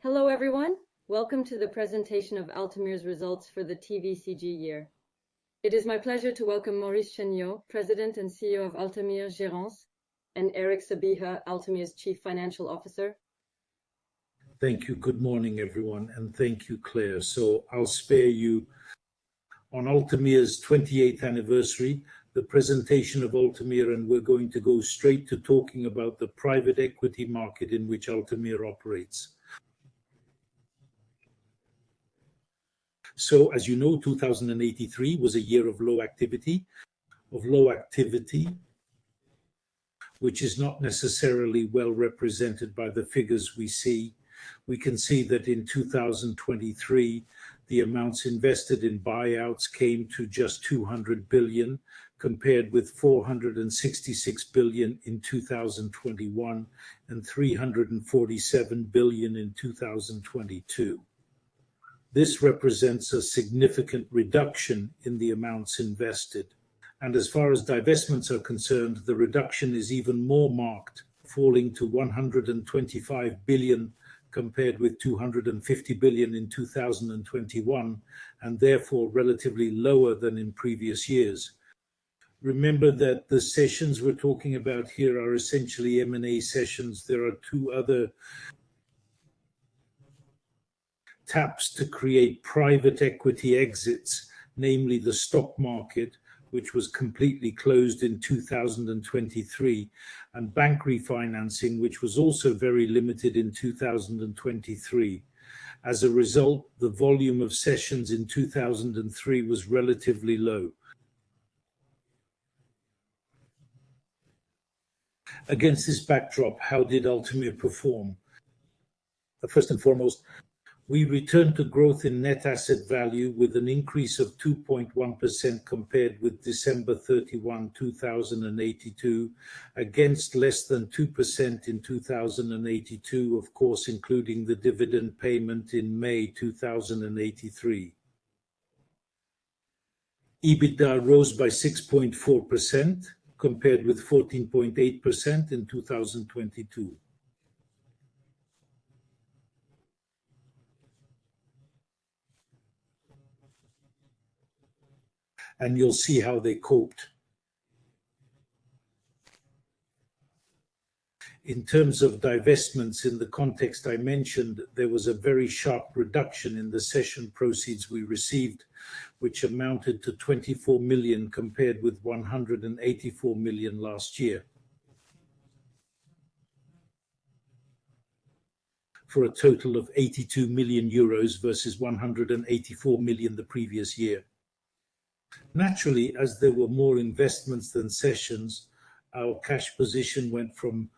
Hello everyone, welcome to the presentation of Altamir's results for the TVCG year. It is my pleasure to welcome Maurice Tchenio, President and CEO of Altamir Gérance, and Eric Sabia, Altamir's Chief Financial Officer. Thank you. Good morning, everyone, and thank you, Claire. So I'll spare you on Altamir's 28th anniversary, the presentation of Altamir, and we're going to go straight to talking about the private equity market in which Altamir operates. So, as you know, 2083 was a year of low activity, which is not necessarily well represented by the figures we see. We can see that in 2023, the amounts invested in buyouts came to just 200 billion, compared with 466 billion in 2021 and 347 billion in 2022. This represents a significant reduction in the amounts invested. And as far as divestments are concerned, the reduction is even more marked, falling to 125 billion compared with 250 billion in 2021, and therefore relatively lower than in previous years. Remember that the sessions we're talking about here are essentially M&A sessions. There are two other taps to create private equity exits, namely the stock market, which was completely closed in 2023, and bank refinancing, which was also very limited in 2023. As a result, the volume of sessions in 2003 was relatively low. Against this backdrop, how did Altamir perform? First and foremost, we returned to growth in net asset value with an increase of 2.1% compared with December 31, 2082, against less than 2% in 2082, of course, including the dividend payment in May 2083. EBITDA rose by 6.4% compared with 14.8% in 2022. And you'll see how they coped. In terms of divestments, in the context I mentioned, there was a very sharp reduction in the session proceeds we received, which amounted to 24 million compared with 184 million last year, for a total of 82 million euros versus 184 million the previous year. Naturally, as there were more investments than sessions, our cash position went from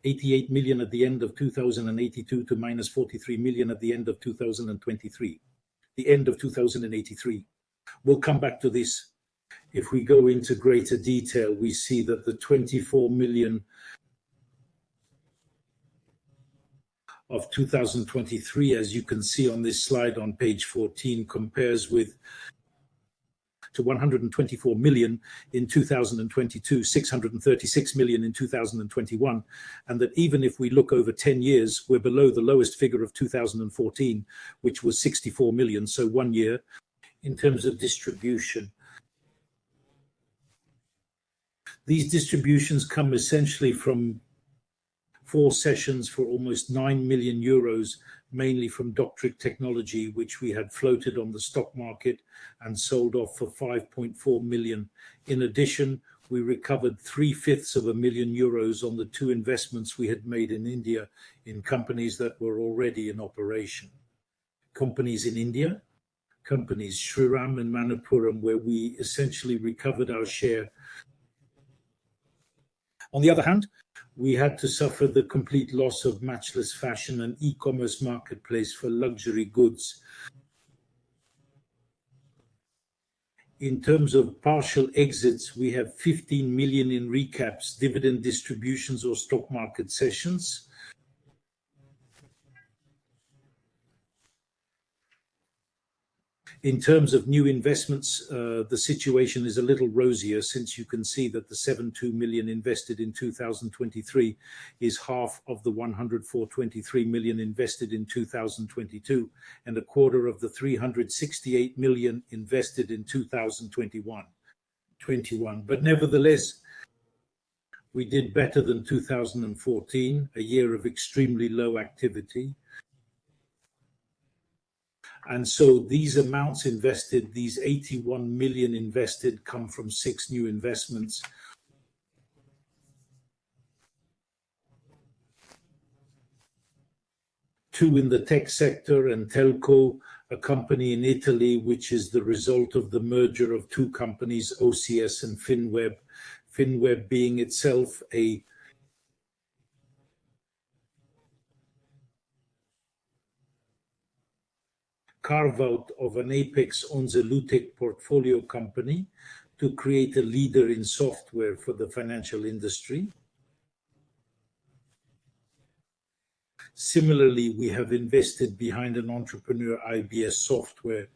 88 million at the end of 2082 to minus 43 million at the end of 2023. The end of 2083. We'll come back to this. If we go into greater detail, we see that the 24 million of 2023, as you can see on this slide on page 14, compares to 124 million in 2022, 636 million in 2021, and that even if we look over 10 years, we're below the lowest figure of 2014, which was 64 million, so 1 year. In terms of distribution, these distributions come essentially from 4 sessions for almost 9 million euros, mainly from Doctric Technology, which we had floated on the stock market and sold off for 5.4 million. In addition, we recovered 3/5 million euros on the 2 investments we had made in India in companies that were already in operation. Companies in India, companies Shriram and Manappuram, where we essentially recovered our share. On the other hand, we had to suffer the complete loss of Matchless Fashion, an e-commerce marketplace for luxury goods. In terms of partial exits, we have 15 million in recaps, dividend distributions or stock market sessions. In terms of new investments, the situation is a little rosier, since you can see that the 72 million invested in 2023 is half of the 104.23 million invested in 2022, and a quarter of the 368 million invested in 2021. But nevertheless, we did better than 2014, a year of extremely low activity. And so these amounts invested, these 81 million invested, come from 6 new investments. Two in the tech sector, and Telco, a company in Italy, which is the result of the merger of 2 companies, OCS and Finweb. Finweb being itself a carve-out of an Apex Onzelutec portfolio company to create a leader in software for the financial industry. Similarly, we have invested behind an entrepreneur, IBS Software,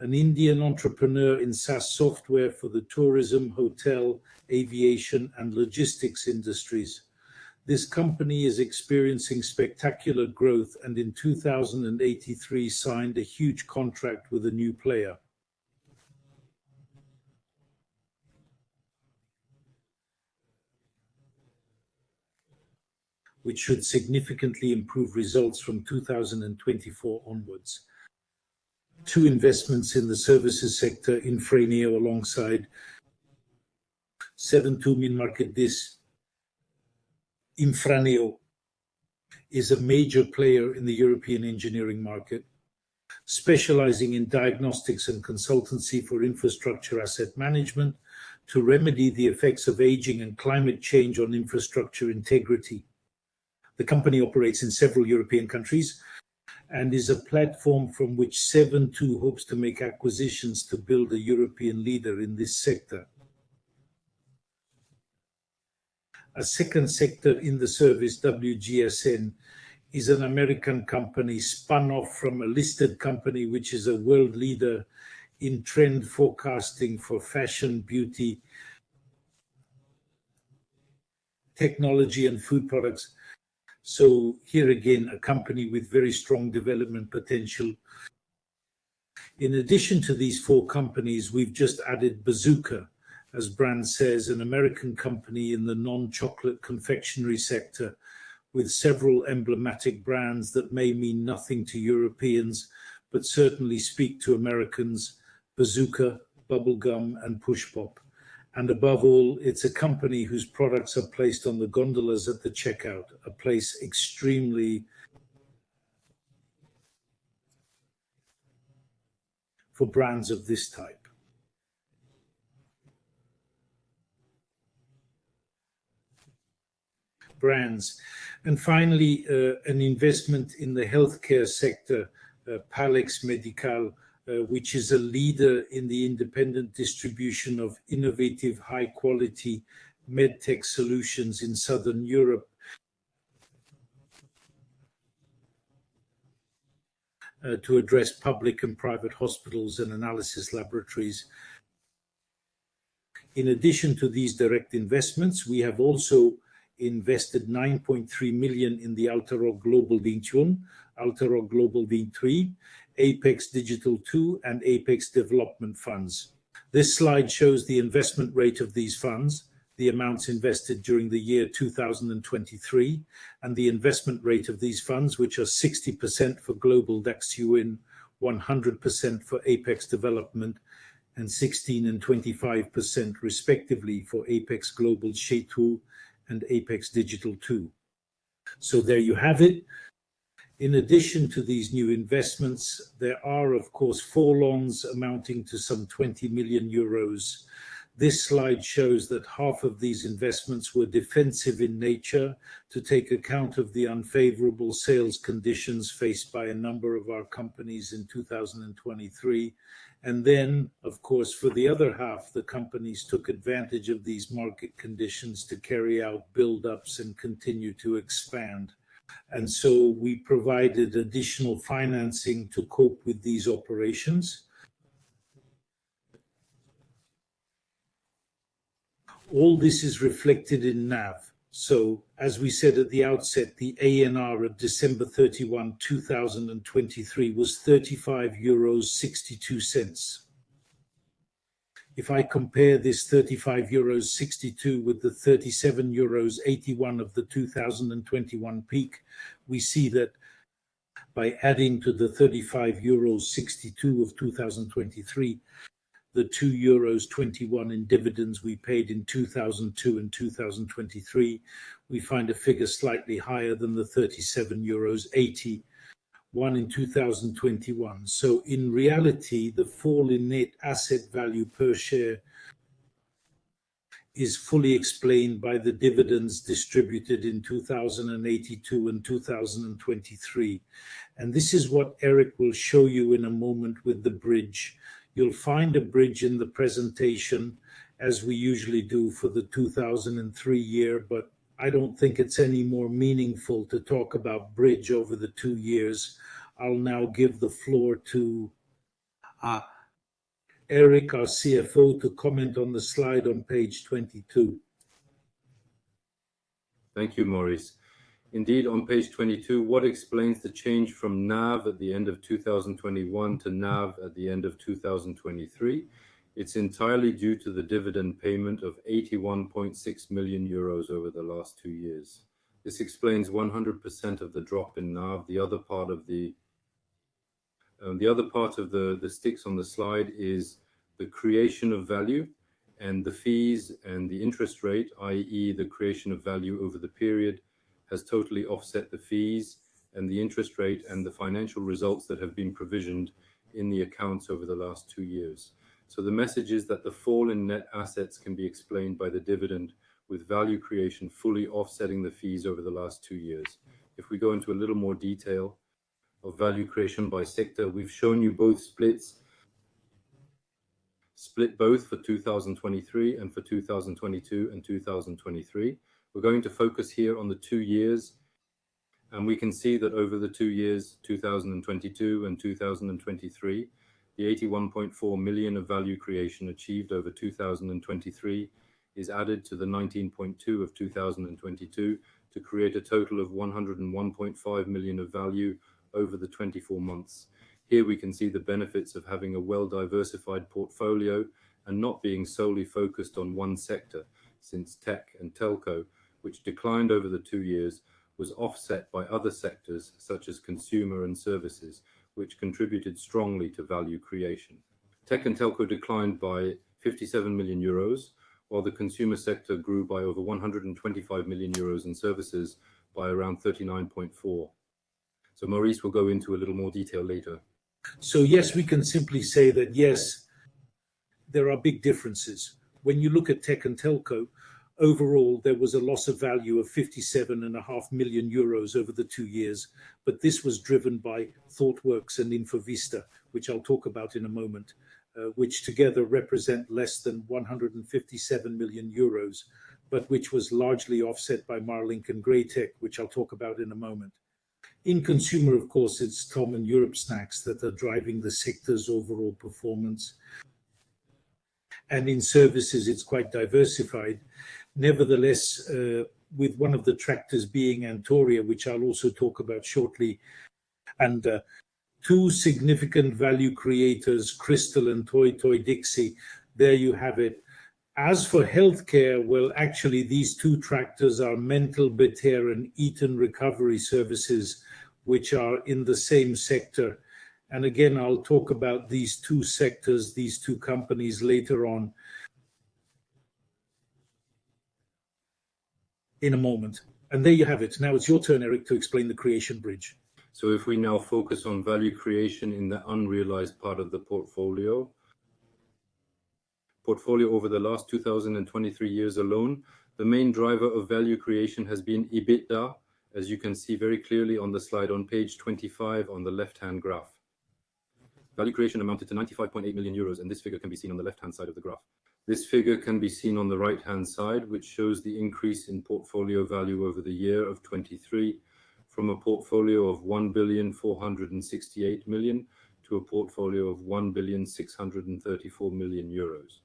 an Indian entrepreneur in SaaS software for the tourism, hotel, aviation, and logistics industries. This company is experiencing spectacular growth, and in 2083 signed a huge contract with a new player. Which should significantly improve results from 2024 onwards. 2 investments in the services sector, Infraneo alongside 72 million market. This Infraneo is a major player in the European engineering market, specializing in diagnostics and consultancy for infrastructure asset management to remedy the effects of aging and climate change on infrastructure integrity. The company operates in several European countries and is a platform from which 72 hopes to make acquisitions to build a European leader in this sector. A second sector in the service, WGSN, is an American company spun off from a listed company which is a world leader in trend forecasting for fashion, beauty, technology, and food products. So here again, a company with very strong development potential. In addition to these 4 companies, we've just added Bazooka, as Brand says, an American company in the non-chocolate confectionery sector, with several emblematic brands that may mean nothing to Europeans, but certainly speak to Americans: Bazooka, Bubblegum, and Push Pop. And above all, it's a company whose products are placed on the gondolas at the checkout, a place extremely for brands of this type. Brands. And finally, an investment in the healthcare sector, Palex Medical, which is a leader in the independent distribution of innovative, high-quality medtech solutions in Southern Europe, to address public and private hospitals and analysis laboratories. In addition to these direct investments, we have also invested 9.3 million in the Altamir Global 21, Altamir Global 23, Apex Digital 2, and Apex Development Funds. This slide shows the investment rate of these funds, the amounts invested during the year 2023, and the investment rate of these funds, which are 60% for Global DAX UN, 100% for Apex Development, and 16 and 25% respectively for Apex Global G2 and Apex Digital 2. So there you have it. In addition to these new investments, there are, of course, follow-ons amounting to some 20 million euros. This slide shows that half of these investments were defensive in nature to take account of the unfavorable sales conditions faced by a number of our companies in 2023. And then, of course, for the other half, the companies took advantage of these market conditions to carry out build-ups and continue to expand. And so we provided additional financing to cope with these operations. All this is reflected in NAV. So, as we said at the outset, the ANR at December 31, 2023 was €35.62. If I compare this €35.62 with the €37.81 of the 2021 peak, we see that by adding to the €35.62 of 2023, the €2.21 in dividends we paid in 2002 and 2023, we find a figure slightly higher than the €37.81 in 2021. So in reality, the fall in net asset value per share is fully explained by the dividends distributed in 2082 and 2023. And this is what Eric will show you in a moment with the bridge. You'll find a bridge in the presentation, as we usually do for the 2003 year, but I don't think it's any more meaningful to talk about bridge over the 2 years. I'll now give the floor to Eric, our CFO, to comment on the slide on page 22. Thank you, Maurice. Indeed, on page 22, what explains the change from NAV at the end of 2021 to NAV at the end of 2023? It's entirely due to the dividend payment of €81.6 million over the last 2 years. This explains 100% of the drop in NAV. The other part of the sticks on the slide is the creation of value, and the fees and the interest rate, i.e. the creation of value over the period, has totally offset the fees and the interest rate and the financial results that have been provisioned in the accounts over the last 2 years. So the message is that the fall in net assets can be explained by the dividend, with value creation fully offsetting the fees over the last 2 years. If we go into a little more detail of value creation by sector, we've shown you both split both for 2023 and for 2022 and 2023. We're going to focus here on the 2 years, and we can see that over the 2 years, 2022 and 2023, the 81.4 million of value creation achieved over 2023 is added to the 19.2 of 2022 to create a total of 101.5 million of value over the 24 months. Here we can see the benefits of having a well-diversified portfolio and not being solely focused on one sector, since tech and telco, which declined over the 2 years, was offset by other sectors such as consumer and services, which contributed strongly to value creation. Tech and telco declined by €57 million, while the consumer sector grew by over €125 million and services by around 39.4. So Maurice will go into a little more detail later. So yes, we can simply say that yes, there are big differences. When you look at tech and telco, overall, there was a loss of value of €57.5 million over the 2 years, but this was driven by ThoughtWorks and Infovista, which I'll talk about in a moment, which together represent less than €157 million, but which was largely offset by Marlink and Greytech, which I'll talk about in a moment. In consumer, of course, it's Tom and Europe Snacks that are driving the sector's overall performance. And in services, it's quite diversified. Nevertheless, with one of the tractors being Antoria, which I'll also talk about shortly, and 2 significant value creators, Crystal and Toy Toy Dixie, there you have it. As for healthcare, well, actually, these 2 tractors are Mental Beter and Eaton Recovery Services, which are in the same sector. And again, I'll talk about these 2 sectors, these 2 companies later on in a moment. And there you have it. Now it's your turn, Eric, to explain the creation bridge. So if we now focus on value creation in the unrealized part of the portfolio over the last 2023 years alone, the main driver of value creation has been EBITDA, as you can see very clearly on the slide on page 25 on the left-hand graph. Value creation amounted to €95.8 million, and this figure can be seen on the left-hand side of the graph. This figure can be seen on the right-hand side, which shows the increase in portfolio value over the year of 23, from a portfolio of 1,468 million to a portfolio of 1,634 million euros.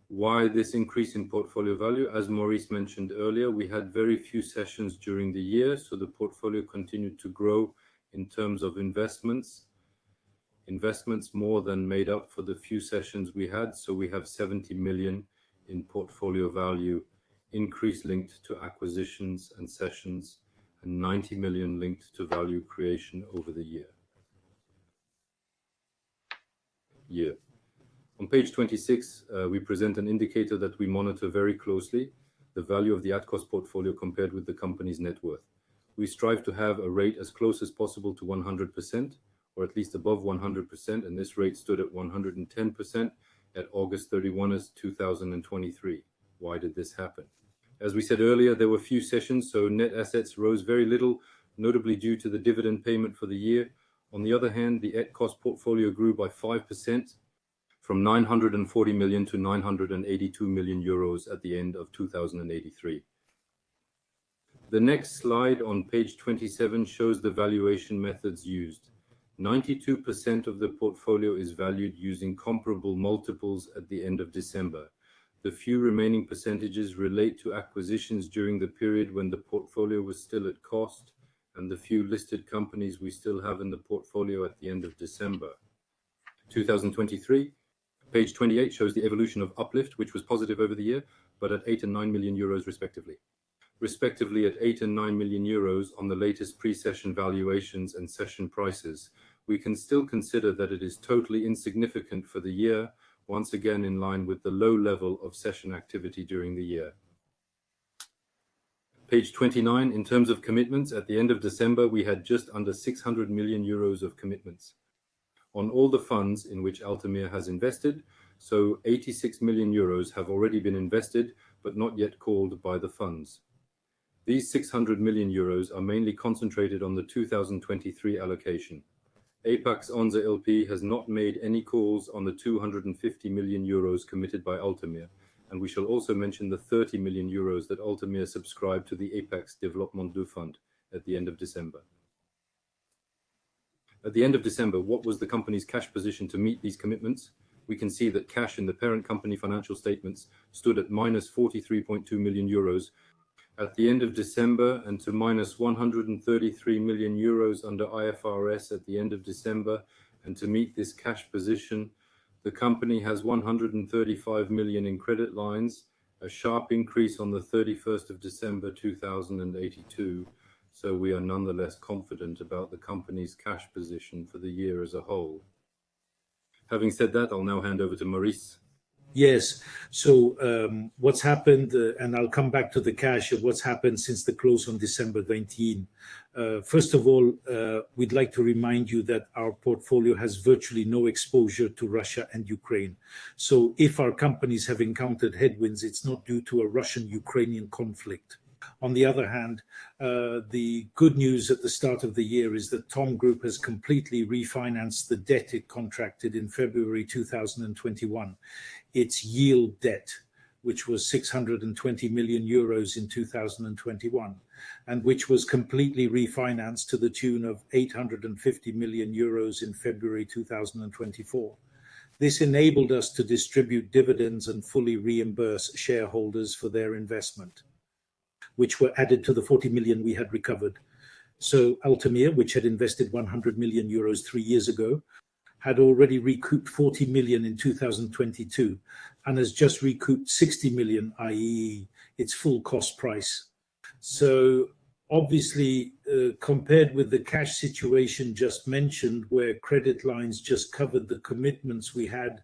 Why this increase in portfolio value? As Maurice mentioned earlier, we had very few sessions during the year, so the portfolio continued to grow in terms of investments. Investments more than made up for the few sessions we had, so we have 70 million in portfolio value increase linked to acquisitions and sessions, and 90 million linked to value creation over the year. On page 26, we present an indicator that we monitor very closely, the value of the at-cost portfolio compared with the company's net worth. We strive to have a rate as close as possible to 100%, or at least above 100%, and this rate stood at 110% at August 31, 2023. Why did this happen? As we said earlier, there were few sessions, so net assets rose very little, notably due to the dividend payment for the year. On the other hand, the at-cost portfolio grew by 5%, from 940 million to 982 million euros at the end of 2083. The next slide on page 27 shows the valuation methods used. 92% of the portfolio is valued using comparable multiples at the end of December. The few remaining percentages relate to acquisitions during the period when the portfolio was still at cost, and the few listed companies we still have in the portfolio at the end of December 2023. Page 28 shows the evolution of uplift, which was positive over the year, but at 8 and 9 million euros respectively. Respectively at 8 and 9 million euros on the latest pre-session valuations and session prices, we can still consider that it is totally insignificant for the year, once again in line with the low level of session activity during the year. Page 29, in terms of commitments, at the end of December, we had just under 600 million euros of commitments on all the funds in which Altamir has invested, so 86 million euros have already been invested, but not yet called by the funds. These 600 million euros are mainly concentrated on the 2023 allocation. Apax XI LP has not made any calls on the 250 million euros committed by Altamir, and we shall also mention the 30 million euros that Altamir subscribed to the Apax Développement II Fund at the end of December. At the end of December, what was the company's cash position to meet these commitments? We can see that cash in the parent company financial statements stood at minus 43.2 million euros at the end of December, and to minus 133 million euros under IFRS at the end of December. And to meet this cash position, the company has 135 million in credit lines, a sharp increase on the 31st of December 2082. So we are nonetheless confident about the company's cash position for the year as a whole. Having said that, I'll now hand over to Maurice. Yes. So what's happened, and I'll come back to the cash, of what's happened since the close on December 19. First of all, we'd like to remind you that our portfolio has virtually no exposure to Russia and Ukraine. So if our companies have encountered headwinds, it's not due to a Russian-Ukrainian conflict. On the other hand, the good news at the start of the year is that Tom Group has completely refinanced the debt it contracted in February 2021. Its yield debt, which was 620 million euros in 2021, and which was completely refinanced to the tune of 850 million euros in February 2024. This enabled us to distribute dividends and fully reimburse shareholders for their investment, which were added to the 40 million we had recovered. So Altamir, which had invested 100 million euros 3 years ago, had already recouped 40 million in 2022 and has just recouped 60 million, i.e. its full cost price. So obviously, compared with the cash situation just mentioned, where credit lines just covered the commitments we had,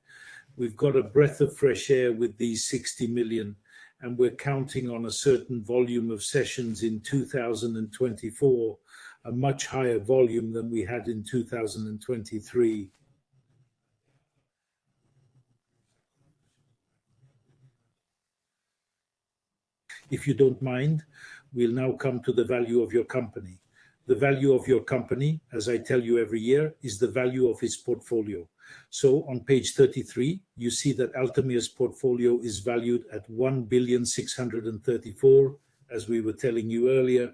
we've got a breath of fresh air with these 60 million. And we're counting on a certain volume of sessions in 2024, a much higher volume than we had in 2023. If you don't mind, we'll now come to the value of your company. The value of your company, as I tell you every year, is the value of its portfolio. So on page 33, you see that Altamir's portfolio is valued at 1,634,000,000, as we were telling you earlier,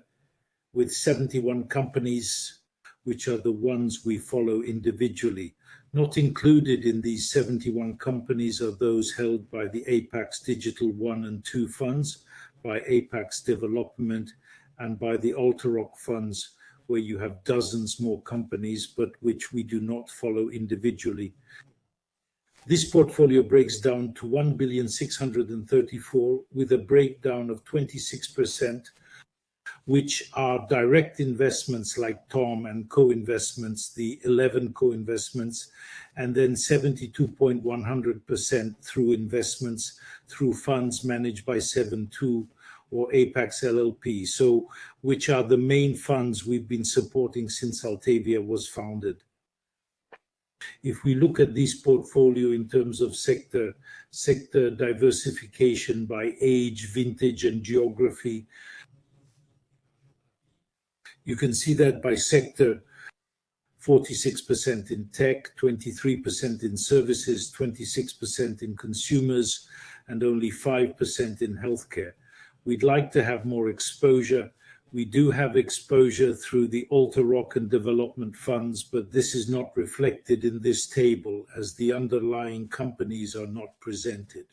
with 71 companies, which are the ones we follow individually. Not included in these 71 companies are those held by the Apax Digital 1 and 2 funds, by Apax Development, and by the Altarock funds, where you have dozens more companies, but which we do not follow individually. This portfolio breaks down to 1,634,000,000 with a breakdown of 26%, which are direct investments like Tom and co-investments, the 11 co-investments, and then 72.100% through investments through funds managed by 7.2 or Apax LLP, so which are the main funds we've been supporting since Altamir was founded. If we look at this portfolio in terms of sector diversification by age, vintage, and geography, you can see that by sector, 46% in tech, 23% in services, 26% in consumers, and only 5% in healthcare. We'd like to have more exposure. We do have exposure through the Altarock and development funds, but this is not reflected in this table as the underlying companies are not presented.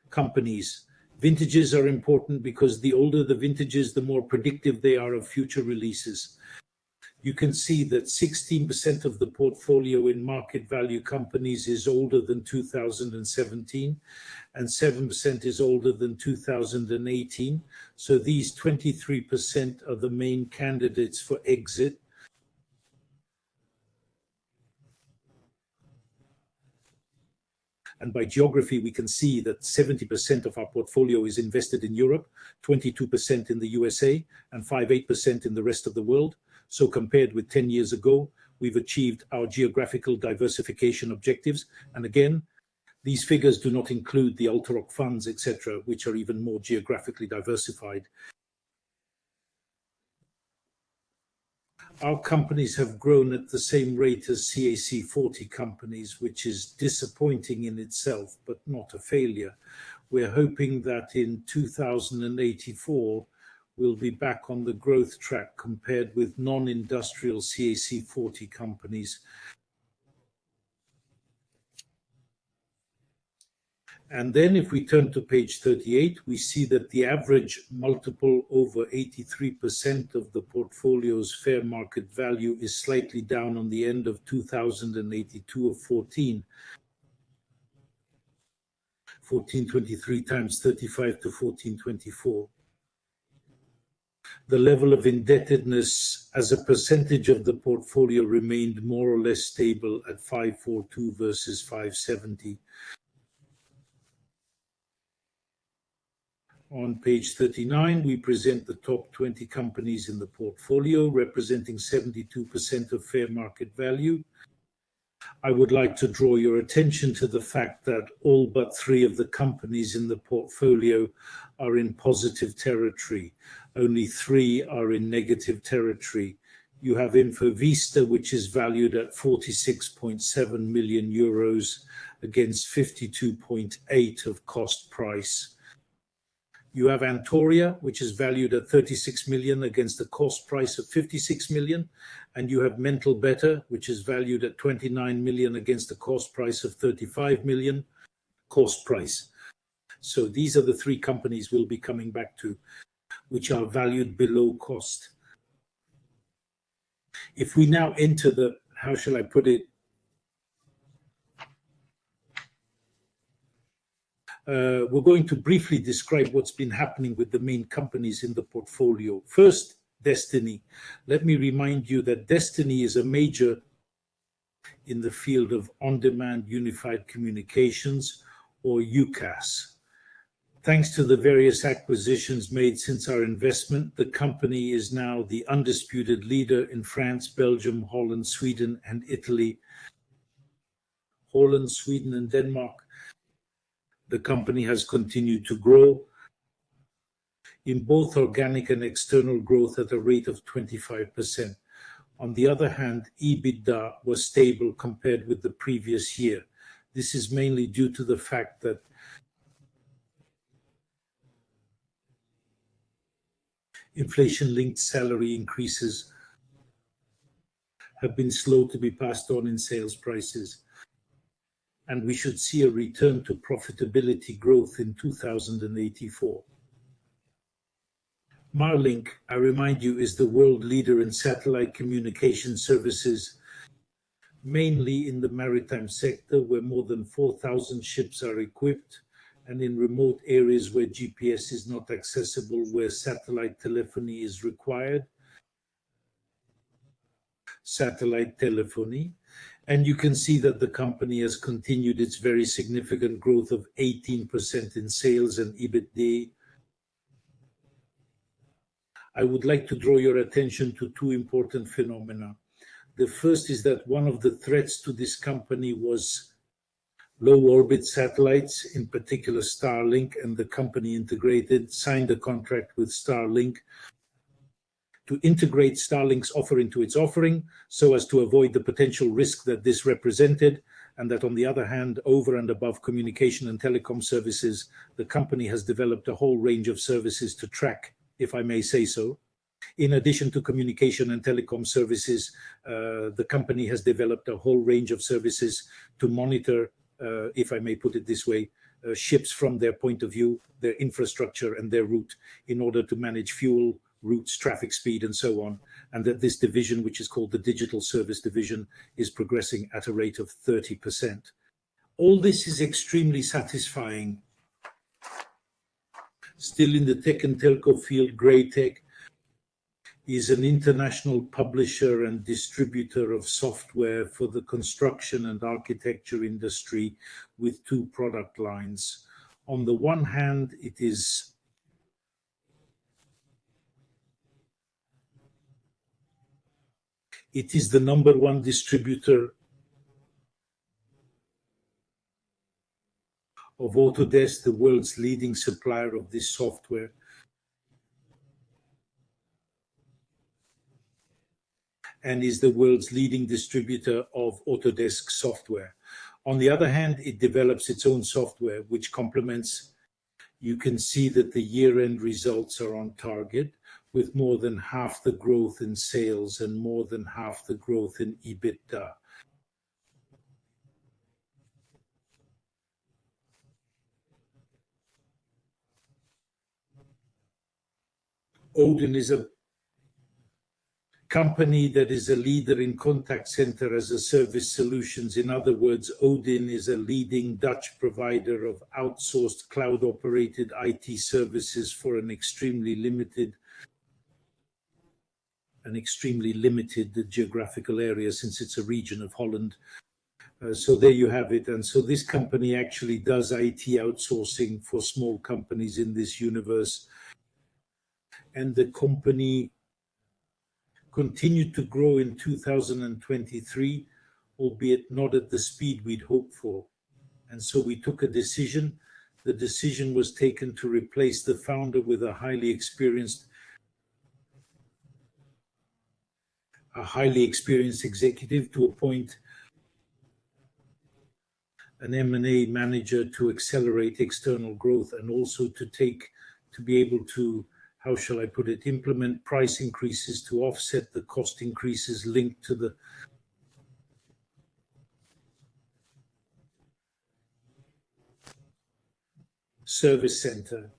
Companies. Vintages are important because the older the vintages, the more predictive they are of future releases. You can see that 16% of the portfolio in market value companies is older than 2017, and 7% is older than 2018. So these 23% are the main candidates for exit. And by geography, we can see that 70% of our portfolio is invested in Europe, 22% in the USA, and 5.8% in the rest of the world. So compared with 10 years ago, we've achieved our geographical diversification objectives. And again, these figures do not include the Altarock funds, etc., which are even more geographically diversified. Our companies have grown at the same rate as CAC 40 companies, which is disappointing in itself, but not a failure. We're hoping that in 2084, we'll be back on the growth track compared with non-industrial CAC 40 companies. And then if we turn to page 38, we see that the average multiple over 83% of the portfolio's fair market value is slightly down on the end of 2082 of 1423 times 35 to 1424. The level of indebtedness as a percentage of the portfolio remained more or less stable at 542 versus 570. On page 39, we present the top 20 companies in the portfolio, representing 72% of fair market value. I would like to draw your attention to the fact that all but 3 of the companies in the portfolio are in positive territory. Only 3 are in negative territory. You have Infovista, which is valued at 46.7 million euros against 52.8 of cost price. You have Antoria, which is valued at 36 million against a cost price of 56 million. And you have Mental Better, which is valued at 29 million against a cost price of 35 million cost price. So these are the 3 companies we'll be coming back to, which are valued below cost. If we now enter the, how shall I put it, we're going to briefly describe what's been happening with the main companies in the portfolio. First, Destiny. Let me remind you that Destiny is a major in the field of on-demand unified communications, or UCaaS. Thanks to the various acquisitions made since our investment, the company is now the undisputed leader in France, Belgium, Holland, Sweden, and Italy. Holland, Sweden, and Denmark. The company has continued to grow in both organic and external growth at a rate of 25%. On the other hand, EBITDA was stable compared with the previous year. This is mainly due to the fact that inflation-linked salary increases have been slow to be passed on in sales prices, and we should see a return to profitability growth in 2084. Marlink, I remind you, is the world leader in satellite communication services, mainly in the maritime sector, where more than 4,000 ships are equipped, and in remote areas where GPS is not accessible, where satellite telephony is required. Satellite telephony. And you can see that the company has continued its very significant growth of 18% in sales and EBITDA. I would like to draw your attention to two important phenomena. The first is that one of the threats to this company was low orbit satellites, in particular Starlink, and the company signed a contract with Starlink to integrate Starlink's offer into its offering so as to avoid the potential risk that this represented, and that on the other hand, over and above communication and telecom services, the company has developed a whole range of services to track, if I may say so. In addition to communication and telecom services, the company has developed a whole range of services to monitor, if I may put it this way, ships from their point of view, their infrastructure and their route, in order to manage fuel, routes, traffic speed, and so on, and that this division, which is called the Digital Service Division, is progressing at a rate of 30%. All this is extremely satisfying. Still in the tech and telco field, Greytech is an international publisher and distributor of software for the construction and architecture industry with two product lines. On the one hand, it is the number one distributor of Autodesk, the world's leading supplier of this software. And is the world's leading distributor of Autodesk software. On the other hand, it develops its own software, which complements. You can see that the year-end results are on target, with more than half the growth in sales and more than half the growth in EBITDA. Odin is a company that is a leader in contact center as a service solutions. In other words, Odin is a leading Dutch provider of outsourced cloud-operated IT services for an extremely limited geographical area, since it's a region of Holland. So there you have it. And so this company actually does IT outsourcing for small companies in this universe. And the company continued to grow in 2023, albeit not at the speed we'd hoped for. And so we took a decision. The decision was taken to replace the founder with a highly experienced executive, to appoint an M&A manager to accelerate external growth, and also to be able to, how shall I put it, implement price increases to offset the cost increases linked to the service center.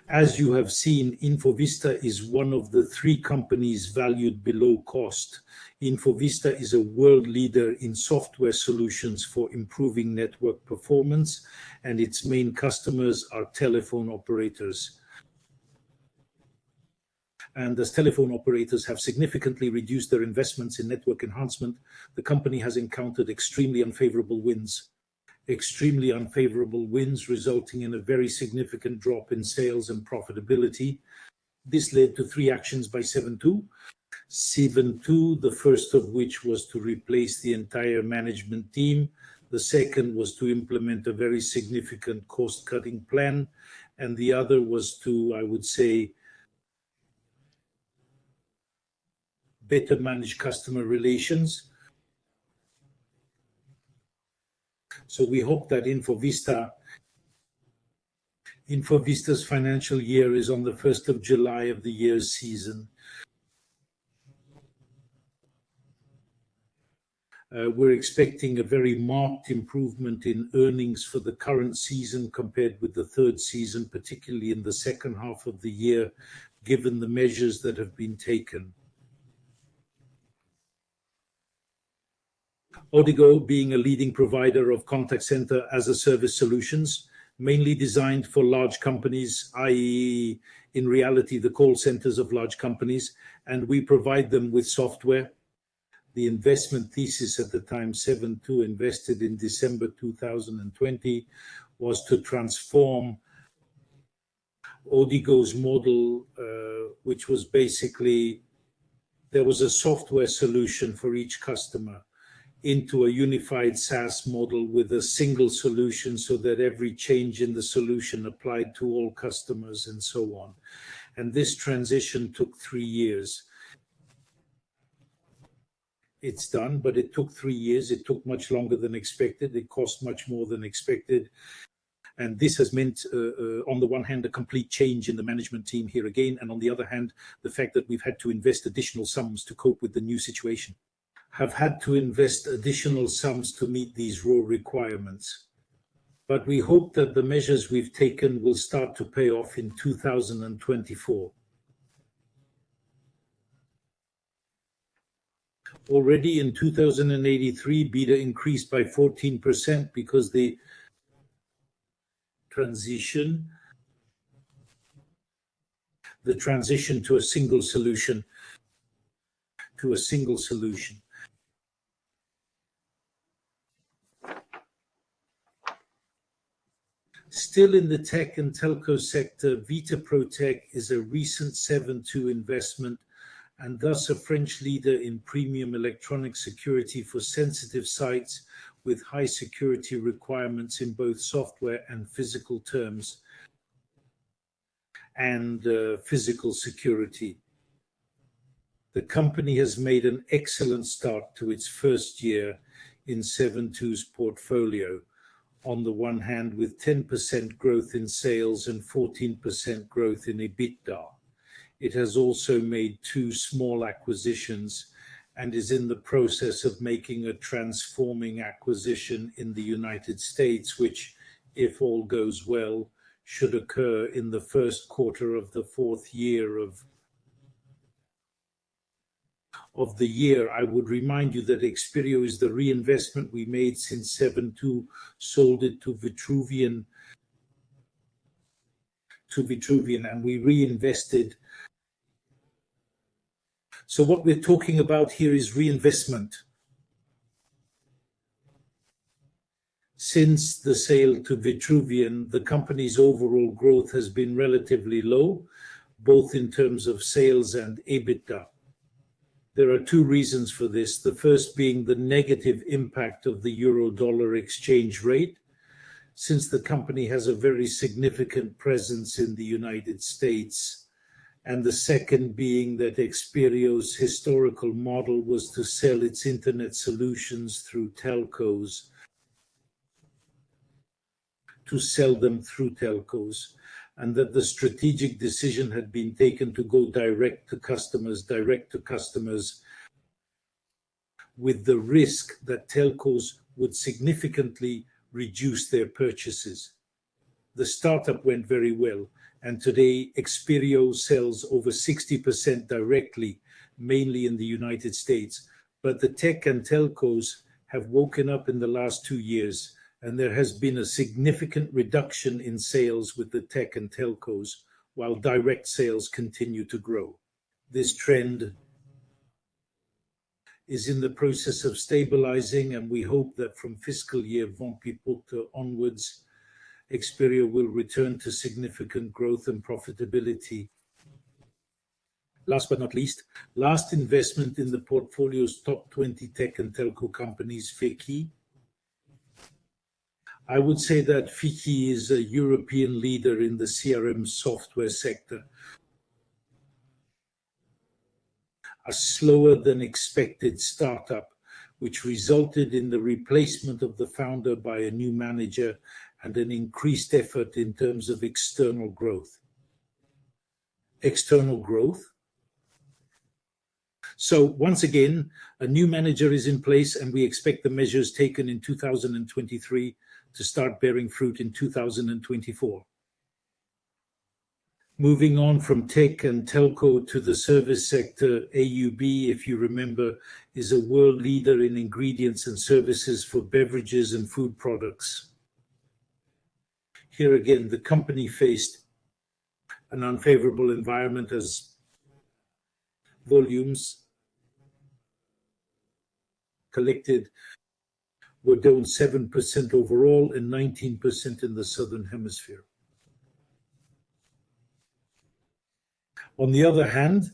As you have seen, Infovista is one of the three companies valued below cost. Infovista is a world leader in software solutions for improving network performance, and its main customers are telephone operators. And as telephone operators have significantly reduced their investments in network enhancement, the company has encountered extremely unfavorable winds, resulting in a very significant drop in sales and profitability. This led to three actions by 7.2. 7.2, the first of which was to replace the entire management team. The second was to implement a very significant cost-cutting plan. And the other was to, I would say, better manage customer relations. So we hope that Infovista Infovista's financial year is on the 1st of July of the year's season. We're expecting a very marked improvement in earnings for the current season compared with the third season, particularly in the second half of the year, given the measures that have been taken. Odigo, being a leading provider of contact center as a service solutions, mainly designed for large companies, i.e., in reality, the call centers of large companies, and we provide them with software. The investment thesis at the time 7.2 invested in December 2020 was to transform Odigo's model, which was basically there was a software solution for each customer, into a unified SaaS model with a single solution so that every change in the solution applied to all customers and so on. And this transition took 3 years. It's done, but it took 3 years. It took much longer than expected. It cost much more than expected. And this has meant, on the one hand, a complete change in the management team here again, and on the other hand, the fact that we've had to invest additional sums to cope with the new situation. Have had to invest additional sums to meet these raw requirements. But we hope that the measures we've taken will start to pay off in 2024. Already in 2083, beta increased by 14% because the transition to a single solution. Still in the tech and telco sector, Vita Protech is a recent 7.2 investment and thus a French leader in premium electronic security for sensitive sites with high security requirements in both software and physical terms and physical security. The company has made an excellent start to its first year in 7.2's portfolio. On the one hand, with 10% growth in sales and 14% growth in EBITDA. It has also made 2 small acquisitions and is in the process of making a transforming acquisition in the United States, which, if all goes well, should occur in the first quarter of the 4th year of the year. I would remind you that Experio is the reinvestment we made since 7.2 sold it to Vitruvian, and we reinvested. So what we're talking about here is reinvestment. Since the sale to Vitruvian, the company's overall growth has been relatively low, both in terms of sales and EBITDA. There are 2 reasons for this. The first being the negative impact of the euro-dollar exchange rate, since the company has a very significant presence in the United States. And the second being that Experio's historical model was to sell its internet solutions through telcos, and that the strategic decision had been taken to go direct to customers, with the risk that telcos would significantly reduce their purchases. The startup went very well, and today Experio sells over 60% directly, mainly in the United States. But the tech and telcos have woken up in the last 2 years, and there has been a significant reduction in sales with the tech and telcos, while direct sales continue to grow. This trend is in the process of stabilizing, and we hope that from fiscal year 2024 onwards, Experio will return to significant growth and profitability. Last but not least, last investment in the portfolio's top 20 tech and telco companies, Feki. I would say that Feki is a European leader in the CRM software sector. A slower than expected startup, which resulted in the replacement of the founder by a new manager, and an increased effort in terms of external growth. External growth. So once again, a new manager is in place, and we expect the measures taken in 2023 to start bearing fruit in 2024. Moving on from tech and telco to the service sector, AUB, if you remember, is a world leader in ingredients and services for beverages and food products. Here again, the company faced an unfavorable environment as volumes collected were down 7% overall and 19% in the Southern Hemisphere. On the other hand,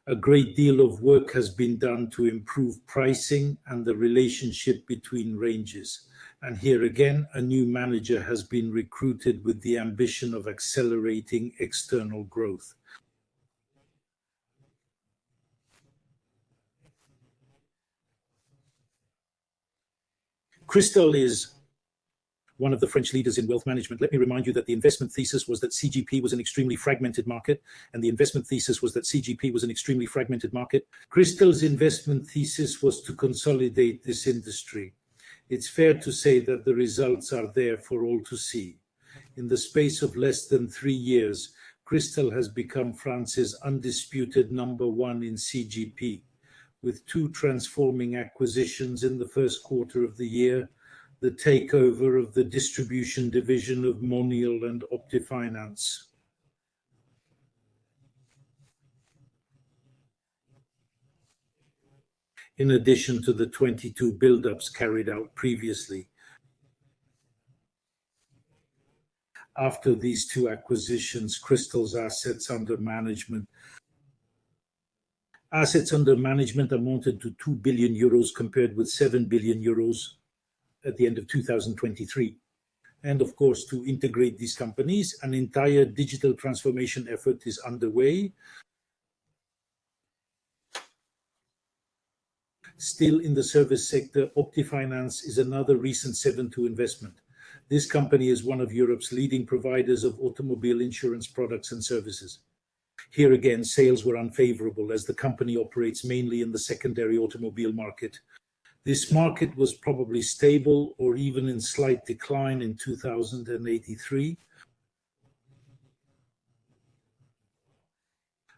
a great deal of work has been done to improve pricing and the relationship between ranges. And here again, a new manager has been recruited with the ambition of accelerating external growth. Cristal is one of the French leaders in wealth management. Let me remind you that the investment thesis was that CGP was an extremely fragmented market, and the investment thesis was that CGP was an extremely fragmented market. Cristal's investment thesis was to consolidate this industry. It's fair to say that the results are there for all to see. In the space of less than 3 years, Cristal has become France's undisputed number one in CGP, with 2 transforming acquisitions in the first quarter of the year, the takeover of the distribution division of Monial and Optifinance. In addition to the 22 build-ups carried out previously. After these 2 acquisitions, Cristal's assets under management amounted to 2 billion euros compared with 7 billion euros at the end of 2023. And of course, to integrate these companies, an entire digital transformation effort is underway. Still in the service sector, Optifinance is another recent 7-2 investment. This company is one of Europe's leading providers of automobile insurance products and services. Here again, sales were unfavorable as the company operates mainly in the secondary automobile market. This market was probably stable or even in slight decline in 2083.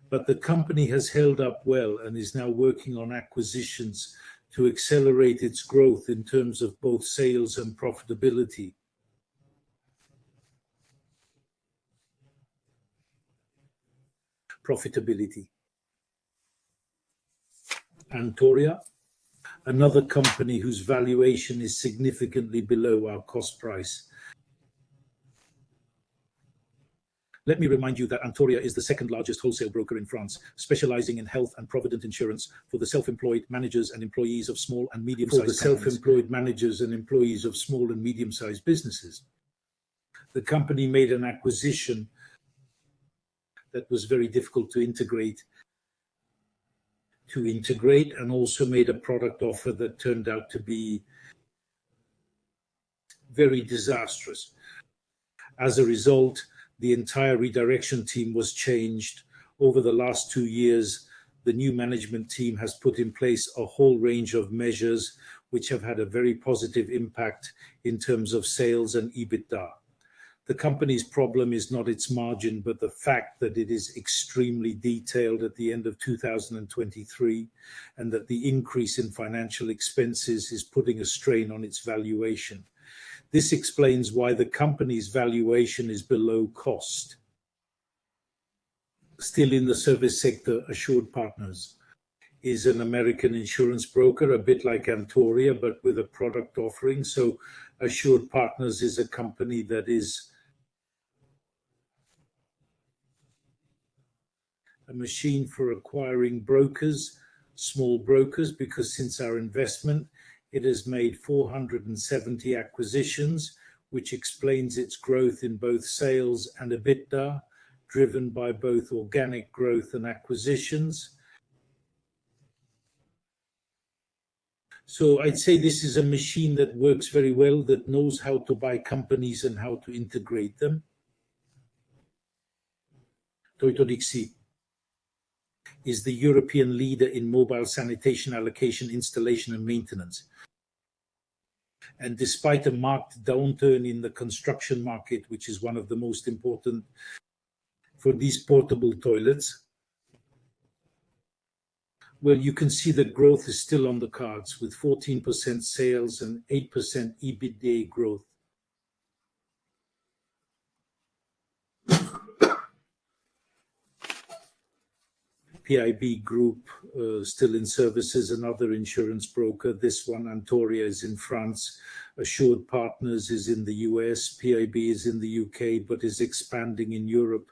But the company has held up well and is now working on acquisitions to accelerate its growth in terms of both sales and profitability. Antoria, another company whose valuation is significantly below our cost price. Let me remind you that Antoria is the second largest wholesale broker in France, specializing in health and provident insurance for the self-employed managers and employees of small and medium-sized businesses. The company made an acquisition that was very difficult to integrate and also made a product offer that turned out to be very disastrous. As a result, the entire redirection team was changed. Over the last 2 years, the new management team has put in place a whole range of measures which have had a very positive impact in terms of sales and EBITDA. The company's problem is not its margin, but the fact that it is extremely detailed at the end of 2023, and that the increase in financial expenses is putting a strain on its valuation. This explains why the company's valuation is below cost. Still in the service sector, Assured Partners is an American insurance broker, a bit like Antoria, but with a product offering. So Assured Partners is a company that is a machine for acquiring brokers, small brokers, because since our investment, it has made 470 acquisitions, which explains its growth in both sales and EBITDA, driven by both organic growth and acquisitions. So I'd say this is a machine that works very well, that knows how to buy companies and how to integrate them. Toitodixi is the European leader in mobile sanitation allocation, installation and maintenance. And despite a marked downturn in the construction market, which is one of the most important for these portable toilets, well, you can see that growth is still on the cards with 14% sales and 8% EBITDA growth. PIB Group, still in services, another insurance broker. This one, Antoria, is in France. Assured Partners is in the US. PIB is in the UK, but is expanding in Europe.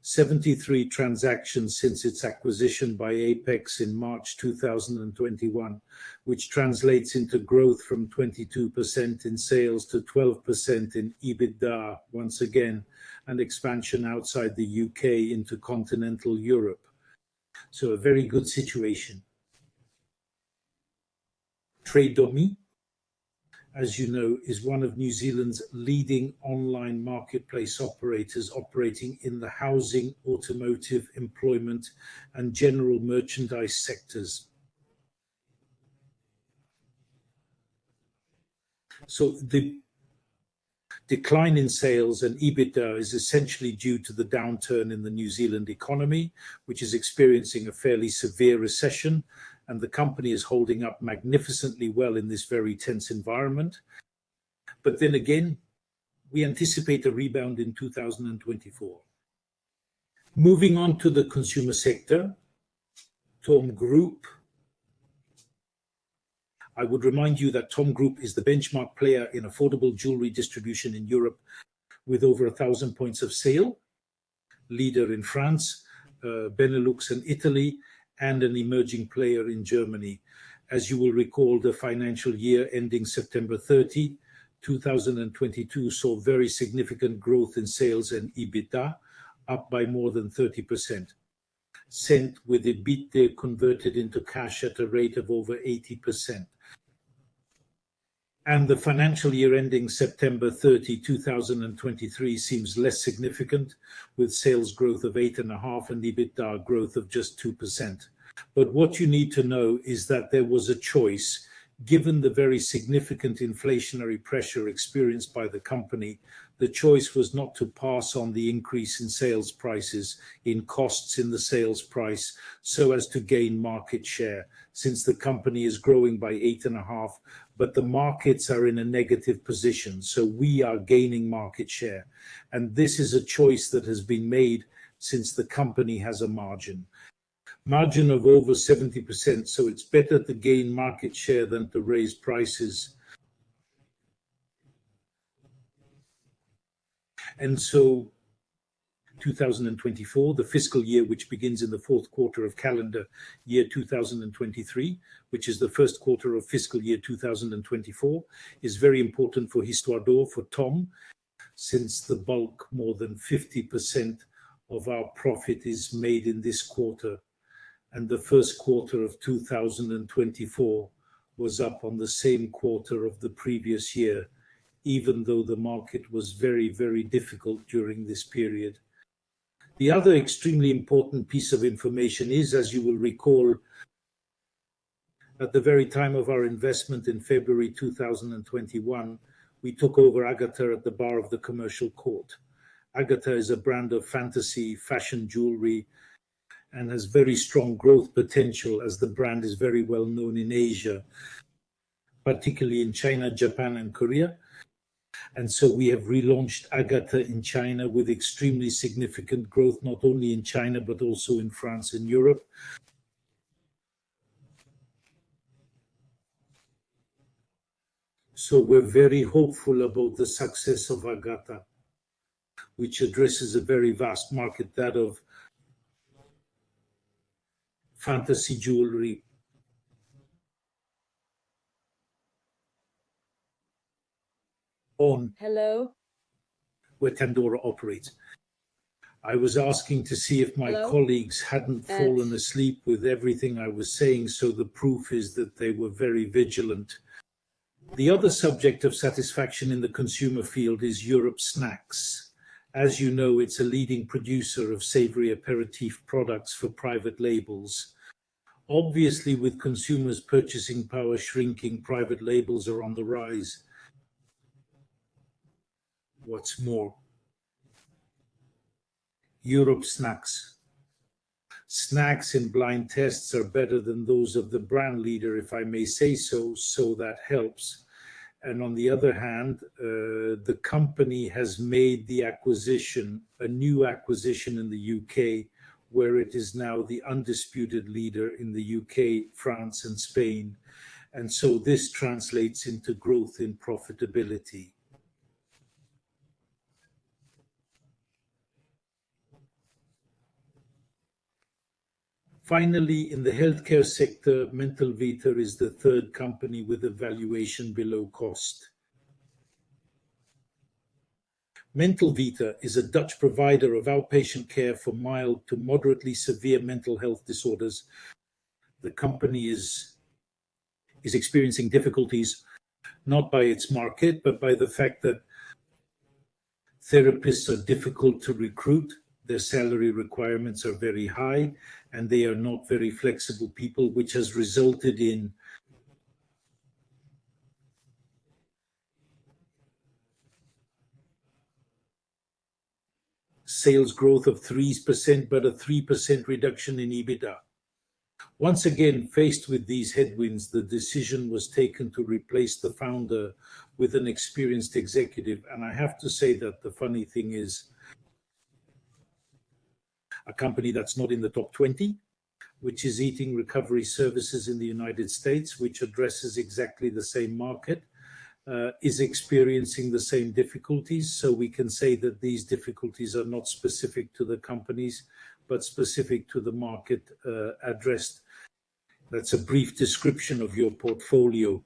73 transactions since its acquisition by Apex in March 2021, which translates into growth from 22% in sales to 12% in EBITDA, once again, and expansion outside the UK into continental Europe. So a very good situation. Trade.me, as you know, is one of New Zealand's leading online marketplace operators operating in the housing, automotive, employment, and general merchandise sectors. So the decline in sales and EBITDA is essentially due to the downturn in the New Zealand economy, which is experiencing a fairly severe recession, and the company is holding up magnificently well in this very tense environment. But then again, we anticipate a rebound in 2024. Moving on to the consumer sector, Tom Group. I would remind you that Tom Group is the benchmark player in affordable jewelry distribution in Europe with over 1,000 points of sale, leader in France, Benelux and Italy, and an emerging player in Germany. As you will recall, the financial year ending September 30, 2022 saw very significant growth in sales and EBITDA, up by more than 30%, sent with EBITDA converted into cash at a rate of over 80%. And the financial year ending September 30, 2023 seems less significant, with sales growth of 8.5% and EBITDA growth of just 2%. But what you need to know is that there was a choice, given the very significant inflationary pressure experienced by the company. The choice was not to pass on the increase in sales prices, in costs in the sales price, so as to gain market share, since the company is growing by 8.5%, but the markets are in a negative position. So we are gaining market share. And this is a choice that has been made since the company has a margin of over 70%. So it's better to gain market share than to raise prices. And so 2024, the fiscal year, which begins in the fourth quarter of calendar year 2023, which is the first quarter of fiscal year 2024, is very important for Histoire d'Or, for Tom, since the bulk, more than 50% of our profit is made in this quarter. And the first quarter of 2024 was up on the same quarter of the previous year, even though the market was very, very difficult during this period. The other extremely important piece of information is, as you will recall, at the very time of our investment in February 2021, we took over Agata at the bar of the Commercial Court. Agata is a brand of fantasy fashion jewelry and has very strong growth potential, as the brand is very well known in Asia, particularly in China, Japan, and Korea. And so we have relaunched Agata in China with extremely significant growth, not only in China, but also in France and Europe. So we're very hopeful about the success of Agata, which addresses a very vast market, that of fantasy jewelry. On Hello. where Pandora operates. I was asking to see if my colleagues hadn't fallen asleep with everything I was saying, so the proof is that they were very vigilant. The other subject of satisfaction in the consumer field is Europe Snacks. As you know, it's a leading producer of savory aperitif products for private labels. Obviously, with consumers' purchasing power shrinking, private labels are on the rise. What's more, Europe Snacks. Snacks in blind tests are better than those of the brand leader, if I may say so, so that helps. And on the other hand, the company has made the acquisition, a new acquisition in the UK, where it is now the undisputed leader in the UK, France, and Spain. And so this translates into growth in profitability. Finally, in the healthcare sector, Mental Vita is the third company with a valuation below cost. Mental Vita is a Dutch provider of outpatient care for mild to moderately severe mental health disorders. The company is experiencing difficulties not by its market, but by the fact that therapists are difficult to recruit, their salary requirements are very high, and they are not very flexible people, which has resulted in sales growth of 3%, but a 3% reduction in EBITDA. Once again, faced with these headwinds, the decision was taken to replace the founder with an experienced executive. And I have to say that the funny thing is, a company that's not in the top 20, which is Eating Recovery Services in the United States, which addresses exactly the same market, is experiencing the same difficulties. So we can say that these difficulties are not specific to the companies, but specific to the market addressed. That's a brief description of your portfolio.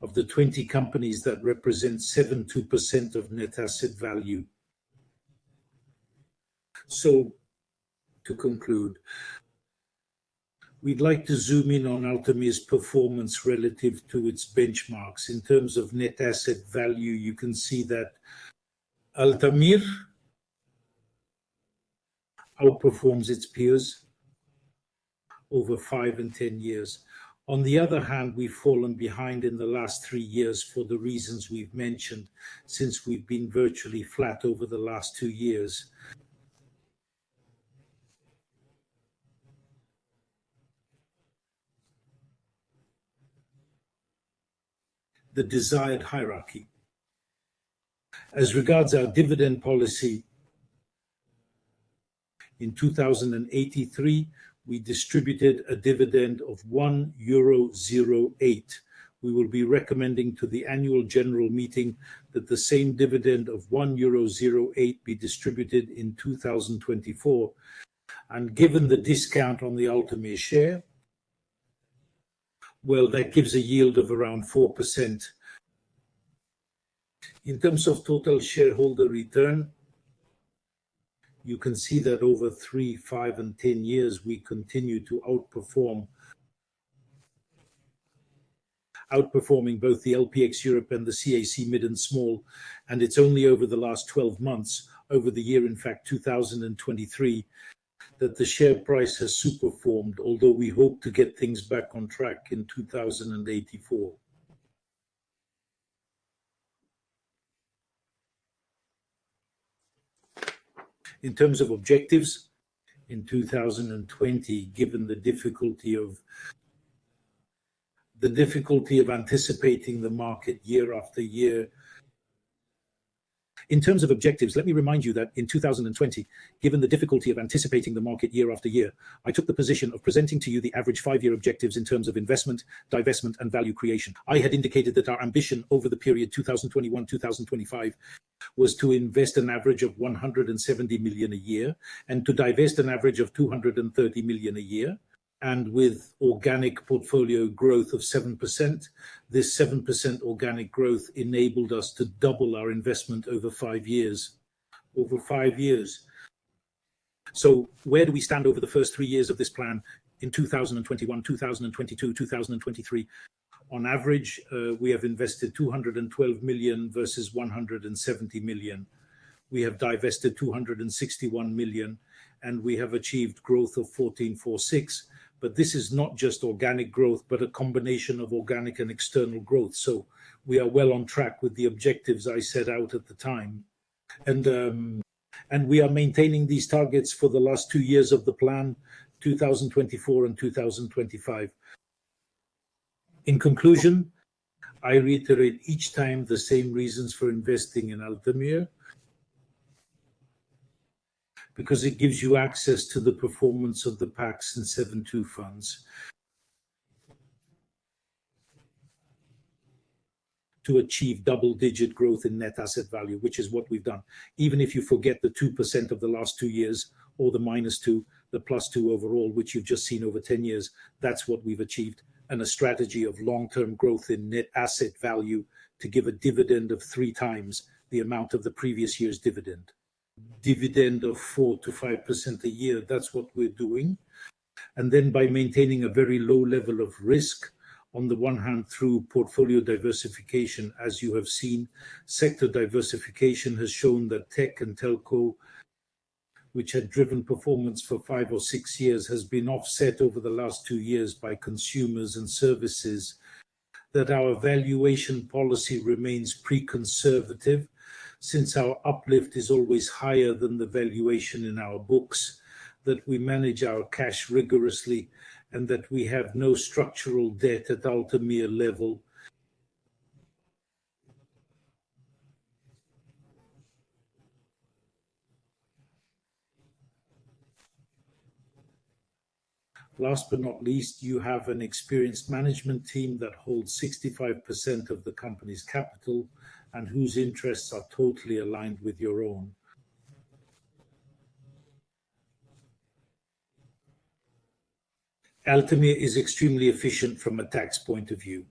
Of the 20 companies that represent 72% of net asset value. So, to conclude, we'd like to zoom in on Altamir's performance relative to its benchmarks. In terms of net asset value, you can see that Altamir outperforms its peers over 5 and 10 years. On the other hand, we've fallen behind in the last 3 years for the reasons we've mentioned, since we've been virtually flat over the last 2 years. The desired hierarchy. As regards our dividend policy, in 2083, we distributed a dividend of €1.08. We will be recommending to the annual general meeting that the same dividend of €1.08 be distributed in 2024. And given the discount on the Altamir share, well, that gives a yield of around 4%. In terms of total shareholder return, you can see that over 3, 5, and 10 years, we continue to outperforming both the LPX Europe and the CAC Mid and Small. And it's only over the last 12 months, over the year, in fact, 2023, that the share price has superformed, although we hope to get things back on track in 2084. In terms of objectives, in 2020, given the difficulty of anticipating the market year after year. In terms of objectives, let me remind you that in 2020, given the difficulty of anticipating the market year after year, I took the position of presenting to you the average 5-year objectives in terms of investment, divestment, and value creation. I had indicated that our ambition over the period 2021-2025 was to invest an average of 170 million a year and to divest an average of 230 million a year. And with organic portfolio growth of 7%, this 7% organic growth enabled us to double our investment over 5 years. Over 5 years. So where do we stand over the first 3 years of this plan in 2021, 2022, 2023? On average, we have invested 212 million versus 170 million. We have divested 261 million, and we have achieved growth of 1446. But this is not just organic growth, but a combination of organic and external growth. So we are well on track with the objectives I set out at the time. And we are maintaining these targets for the last 2 years of the plan, 2024 and 2025. In conclusion, I reiterate each time the same reasons for investing in Altamir, because it gives you access to the performance of the PACs and 7-2 funds, to achieve double-digit growth in net asset value, which is what we've done. Even if you forget the 2% of the last 2 years, or the -2, the +2 overall, which you've just seen over 10 years, that's what we've achieved. And a strategy of long-term growth in net asset value to give a dividend of 3 times the amount of the previous year's dividend. Dividend of 4 to 5% a year, that's what we're doing. And then by maintaining a very low level of risk, on the one hand through portfolio diversification, as you have seen, sector diversification has shown that tech and telco, which had driven performance for 5 or 6 years, has been offset over the last 2 years by consumers and services, that our valuation policy remains pre-conservative, since our uplift is always higher than the valuation in our books, that we manage our cash rigorously, and that we have no structural debt at Altamir level. Last but not least, you have an experienced management team that holds 65% of the company's capital and whose interests are totally aligned with your own. Altamir is extremely efficient from a tax point of view.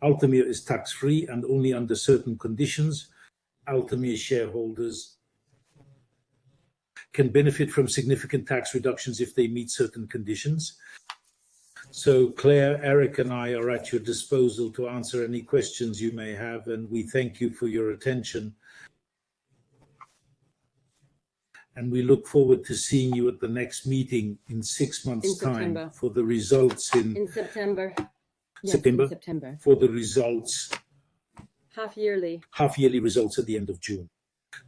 Altamir is tax-free, and only under certain conditions, Altamir shareholders can benefit from significant tax reductions if they meet certain conditions. So Claire, Eric, and I are at your disposal to answer any questions you may have, and we thank you for your attention. And we look forward to seeing you at the next meeting in 6 months' time for the results in September. Yes, September? in September. For the results. Half-yearly Results at the end of June.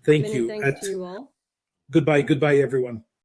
Thank Many you. Thanks to you all. Goodbye, everyone.